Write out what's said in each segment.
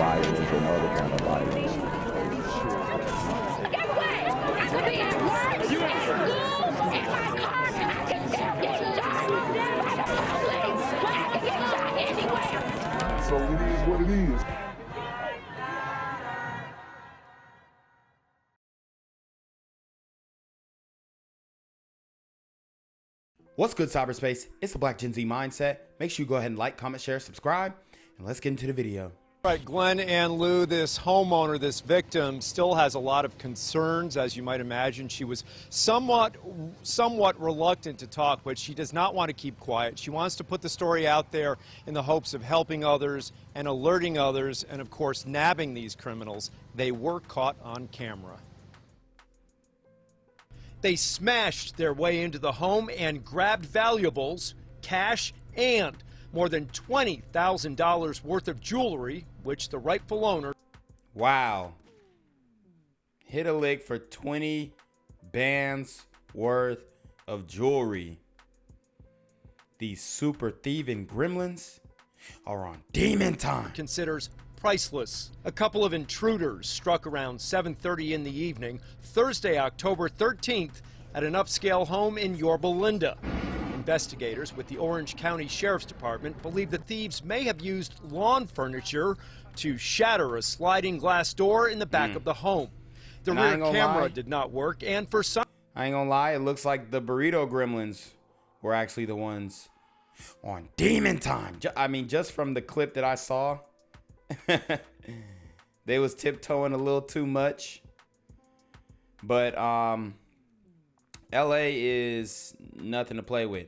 violence or no other kind of violence. Get away! I could be at work, at school, in my car, I can still get shot by the police, but I can get shot anywhere. So it is what it is. What's good, cyberspace? It's the Black Gen Z Mindset. Make sure you go ahead and like, comment, share, subscribe, and let's get into the video. Right, Glenn and Lou, this homeowner, this victim, still has a lot of concerns, as you might imagine. She was somewhat reluctant to talk, but she does not want to keep quiet. She wants to put the story out there in the hopes of helping others and alerting others and, of course, nabbing these criminals. They were caught on camera. They smashed their way into the home and grabbed valuables, cash, and more than $20,000 worth of jewelry, which the rightful owner... Wow. Hit a lick for 20 bands worth of jewelry. These super thieving gremlins are on demon time. ...considers priceless. A couple of intruders struck around 7:30 in the evening, Thursday, October 13th, at an upscale home in Yorba Linda. Investigators with the Orange County Sheriff's Department believe the thieves may have used lawn furniture to shatter a sliding glass door in the back of the home. The rear camera did not work, and for some... I ain't gonna lie, it looks like the burrito gremlins were actually the ones on demon time. I mean, just from the clip that I saw, they was tiptoeing a little too much. But LA is nothing to play with.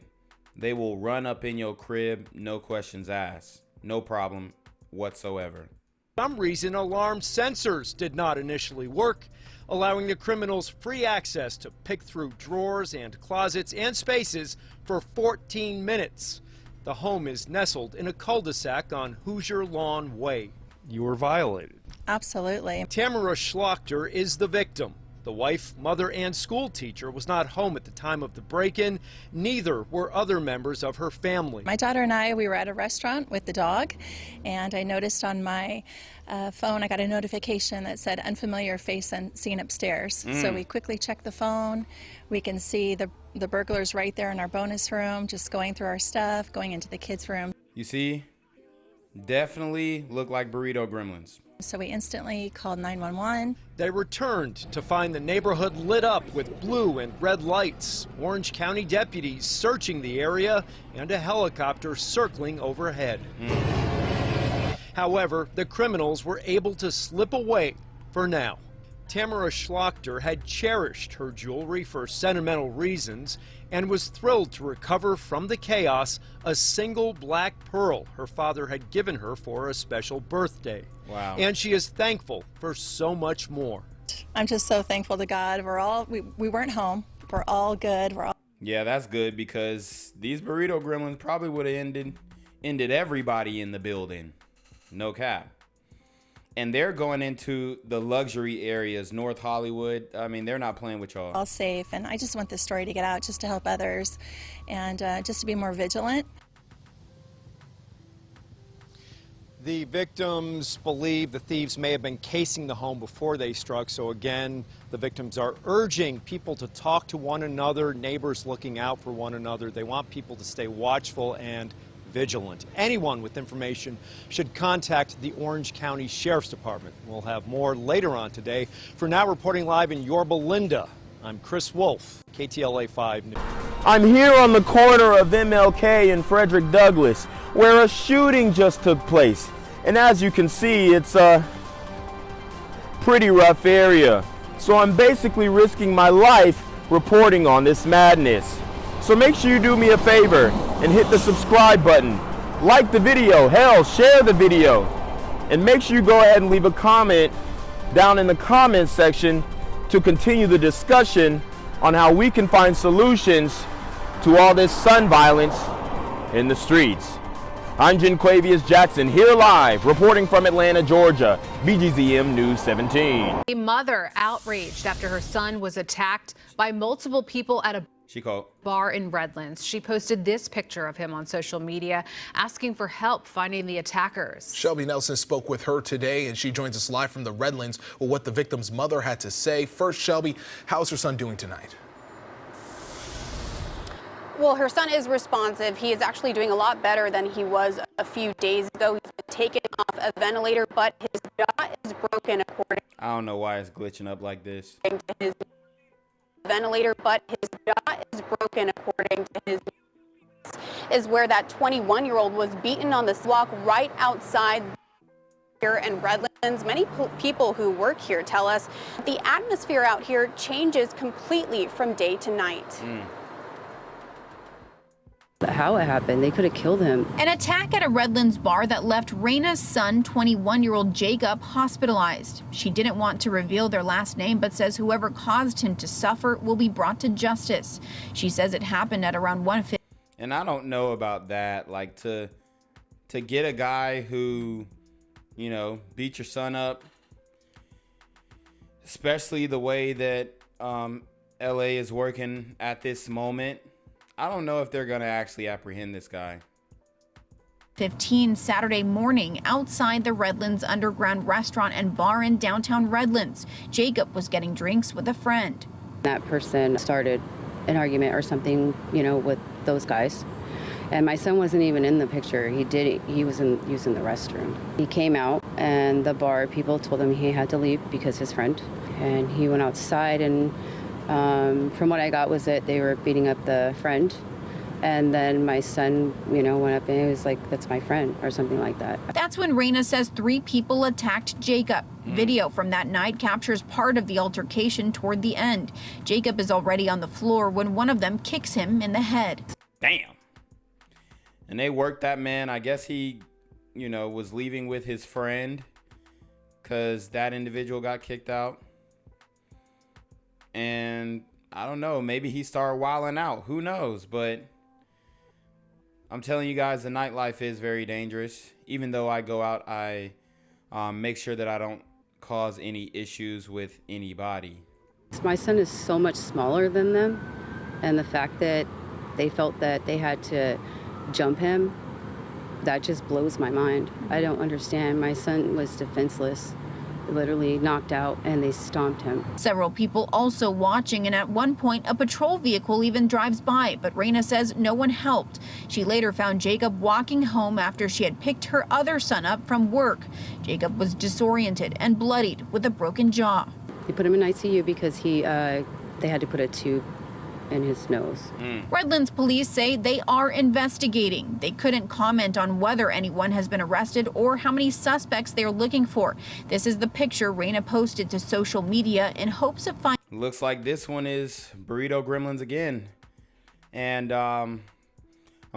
They will run up in your crib, no questions asked. No problem whatsoever. For some reason, alarm sensors did not initially work, allowing the criminals free access to pick through drawers and closets and spaces for 14 minutes. The home is nestled in a cul-de-sac on Hoosier Lawn Way. You were violated. Absolutely. Tamara Schlachter is the victim. The wife, mother, and school teacher was not home at the time of the break-in. Neither were other members of her family. My daughter and I, we were at a restaurant with the dog, and I noticed on my phone, I got a notification that said unfamiliar face and seen upstairs. So we quickly checked the phone. We can see the burglars right there in our bonus room, just going through our stuff, going into the kids' room. You see, definitely look like burrito gremlins. So we instantly called 911. They returned to find the neighborhood lit up with blue and red lights, Orange County deputies searching the area, and a helicopter circling overhead. However, the criminals were able to slip away for now. Tamara Schlachter had cherished her jewelry for sentimental reasons and was thrilled to recover from the chaos a single black pearl her father had given her for a special birthday. Wow. And she is thankful for so much more. I'm just so thankful to God. We weren't home. We're all good. Yeah, that's good, because these burrito gremlins probably would have ended everybody in the building. No cap. And they're going into the luxury areas, North Hollywood. I mean, they're not playing with y'all. All safe, and I just want this story to get out just to help others and just to be more vigilant. The victims believe the thieves may have been casing the home before they struck. So again, the victims are urging people to talk to one another, neighbors looking out for one another. They want people to stay watchful and vigilant. Anyone with information should contact the Orange County Sheriff's Department. We'll have more later on today. For now, reporting live in Yorba Linda, I'm Chris Wolf, KTLA 5 News. I'm here on the corner of MLK and Frederick Douglass, where a shooting just took place. And as you can see, it's a pretty rough area. So I'm basically risking my life reporting on this madness. So make sure you do me a favor and hit the subscribe button. Like the video, hell, share the video. And make sure you go ahead and leave a comment down in the comments section to continue the discussion on how we can find solutions to all this son violence in the streets. I'm Jenquavius Jackson, here live, reporting from Atlanta, Georgia, BGZM News 17. A mother outraged after her son was attacked by multiple people at a She called. Bar in Redlands. She posted this picture of him on social media, asking for help finding the attackers. Shelby Nelson spoke with her today, and she joins us live from the Redlands with what the victim's mother had to say. First, Shelby, how's her son doing tonight? Well, her son is responsive. He is actually doing a lot better than he was a few days ago. He's been taken off a ventilator, but his jaw is broken according I don't know why it's glitching up like this. to his ventilator, but his jaw is broken according to his is where that 21-year-old was beaten on the walk right outside here in Redlands. Many people who work here tell us the atmosphere out here changes completely from day to night. How it happened, they could have killed him. An attack at a Redlands bar that left Raina's son, 21-year-old Jacob, hospitalized. She didn't want to reveal their last name, but says whoever caused him to suffer will be brought to justice. She says it happened at around 1:50. And I don't know about that. Like to get a guy who, you know, beat your son up, especially the way that LA is working at this moment. I don't know if they're going to actually apprehend this guy. 15 Saturday morning outside the Redlands Underground restaurant and bar in downtown Redlands. Jacob was getting drinks with a friend. That person started an argument or something, you know, with those guys. And my son wasn't even in the picture. He was using the restroom. He came out and the bar people told him he had to leave because his friend. And he went outside and from what I got was that they were beating up the friend. And then my son, you know, went up and he was like, that's my friend or something like that. That's when Raina says 3 people attacked Jacob. Video from that night captures part of the altercation toward the end. Jacob is already on the floor when one of them kicks him in the head. Damn. And they worked that man. I guess he, you know, was leaving with his friend because that individual got kicked out. And I don't know, maybe he started wilding out. Who knows? But I'm telling you guys, the nightlife is very dangerous. Even though I go out, I make sure that I don't cause any issues with anybody. My son is so much smaller than them. And the fact that they felt that they had to jump him, that just blows my mind. I don't understand. My son was defenseless, literally knocked out, and they stomped him. Several people also watching, and at one point a patrol vehicle even drives by, but Raina says no one helped. She later found Jacob walking home after she had picked her other son up from work. Jacob was disoriented and bloodied with a broken jaw. They put him in ICU because they had to put a tube in his nose. Redlands police say they are investigating. They couldn't comment on whether anyone has been arrested or how many suspects they are looking for. This is the picture Raina posted to social media in hopes of finding. Looks like this one is Burrito Gremlins again. And I'm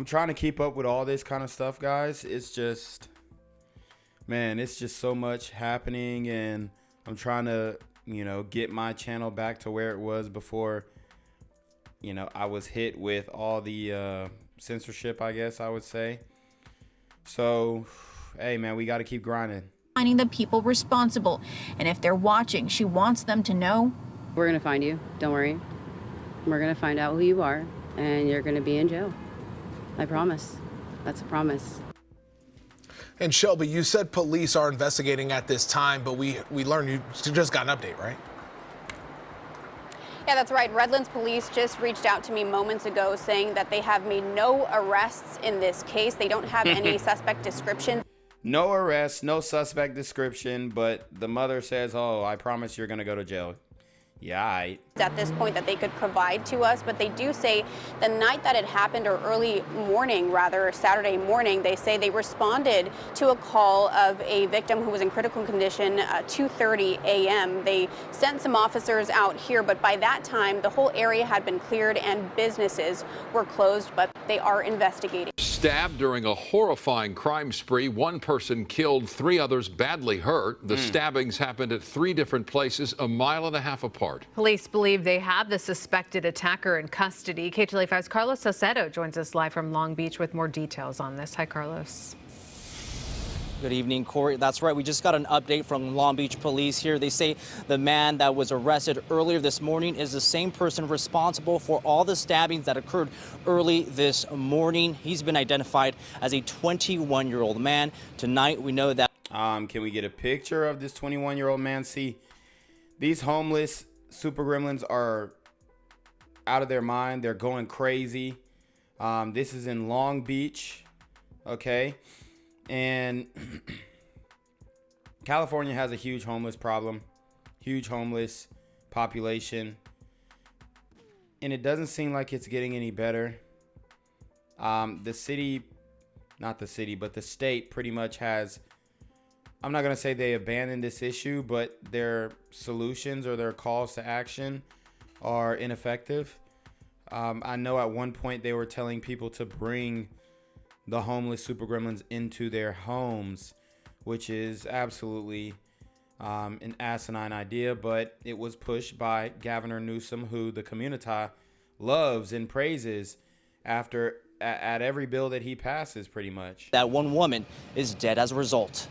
trying to keep up with all this kind of stuff, guys. It's just, man, it's just so much happening, and I'm trying to, you know, get my channel back to where it was before, you know, I was hit with all the censorship, I guess I would say. So, hey, man, we got to keep grinding. Finding the people responsible. And if they're watching, she wants them to know. We're going to find you. Don't worry. We're going to find out who you are, and you're going to be in jail. I promise. That's a promise. And Shelby, you said police are investigating at this time, but we learned you just got an update, right? Yeah, that's right. Redlands police just reached out to me moments ago saying that they have made no arrests in this case. They don't have any suspect description. No arrest, no suspect description, but the mother says, oh, I promise you're going to go to jail. Yeah, At this point that they could provide to us, but they do say the night that it happened, or early morning rather, Saturday morning, they say they responded to a call of a victim who was in critical condition 2:30 a.m. They sent some officers out here, but by that time the whole area had been cleared and businesses were closed, but they are investigating. Stabbed during a horrifying crime spree. One person killed, 3 others badly hurt. The stabbings happened at 3 different places, a mile and a half apart. Police believe they have the suspected attacker in custody. KTLA5's Carlos Saucedo joins us live from Long Beach with more details on this. Hi, Carlos. Good evening, Corey. That's right. We just got an update from Long Beach police here. They say the man that was arrested earlier this morning is the same person responsible for all the stabbings that occurred early this morning. He's been identified as a 21-year-old man. Tonight, we know that. Can we get a picture of this 21-year-old man? See, these homeless super gremlins are out of their mind. They're going crazy. This is in Long Beach, okay? And California has a huge homeless problem, huge homeless population, and it doesn't seem like it's getting any better. The city, not the city, but the state pretty much has, I'm not going to say they abandoned this issue, but their solutions or their calls to action are ineffective. I know at one point they were telling people to bring the homeless super gremlins into their homes, which is absolutely an asinine idea, but it was pushed by Governor Newsom, who the community loves and praises at every bill that he passes, pretty much. That one woman is dead as a result.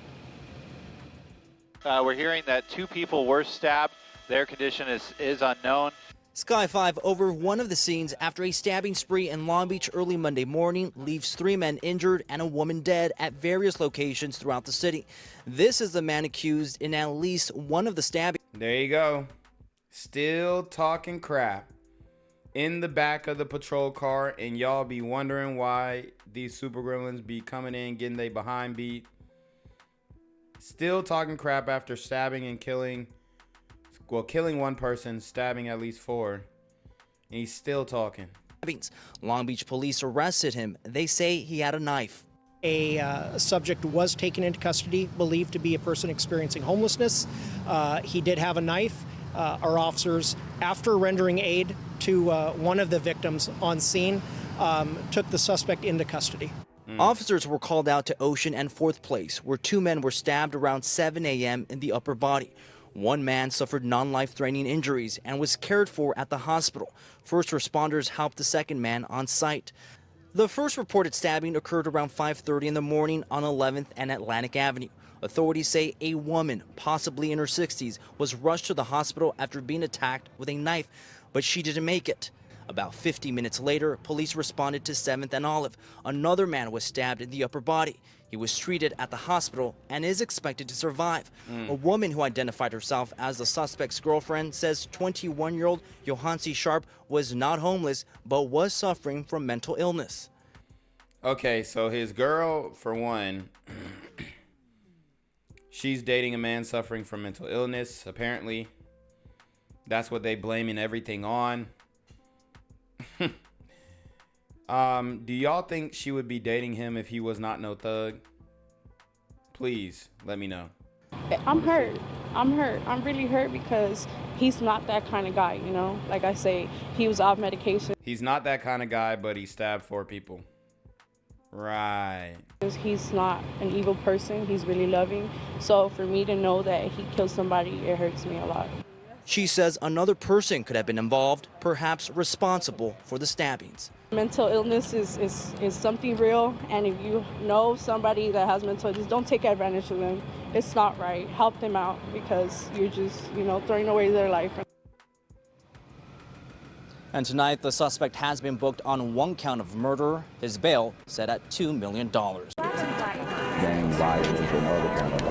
We're hearing that 2 people were stabbed. Their condition is unknown. Sky 5 over one of the scenes after a stabbing spree in Long Beach early Monday morning leaves 3 men injured and a woman dead at various locations throughout the city. This is the man accused in at least one of the stabbings. There you go. Still talking crap in the back of the patrol car, and y'all be wondering why these super gremlins be coming in, getting they behind beat. Still talking crap after stabbing and killing one person, stabbing at least 4, and he's still talking. Long Beach police arrested him. They say he had a knife. A subject was taken into custody, believed to be a person experiencing homelessness. He did have a knife. Our officers, after rendering aid to one of the victims on scene, took the suspect into custody. Officers were called out to Ocean and 4th Place, where 2 men were stabbed around 7 a.m. in the upper body. One man suffered non-life-threatening injuries and was cared for at the hospital. First responders helped the second man on site. The first reported stabbing occurred around 5:30 in the morning on 11th and Atlantic Avenue. Authorities say a woman, possibly in her 60s, was rushed to the hospital after being attacked with a knife, but she didn't make it. About 50 minutes later, police responded to 7th and Olive. Another man was stabbed in the upper body. He was treated at the hospital and is expected to survive. A woman who identified herself as the suspect's girlfriend says 21-year-old Yohance Sharp was not homeless, but was suffering from mental illness. Okay, so his girl, for one, she's dating a man suffering from mental illness, apparently. That's what they blaming everything on. Do y'all think she would be dating him if he was not no thug? Please let me know. I'm hurt. I'm really hurt because he's not that kind of guy, you know? Like I say, he was off medication. He's not that kind of guy, but he stabbed 4 people. Right. He's not an evil person. He's really loving. So for me to know that he killed somebody, it hurts me a lot. She says another person could have been involved, perhaps responsible for the stabbings. Mental illness is something real, and if you know somebody that has mental illness, don't take advantage of them. It's not right. Help them out because you're just, throwing away their life. And tonight, the suspect has been booked on 1 count of murder. His bail set at $2 million. Gang violence and other kind of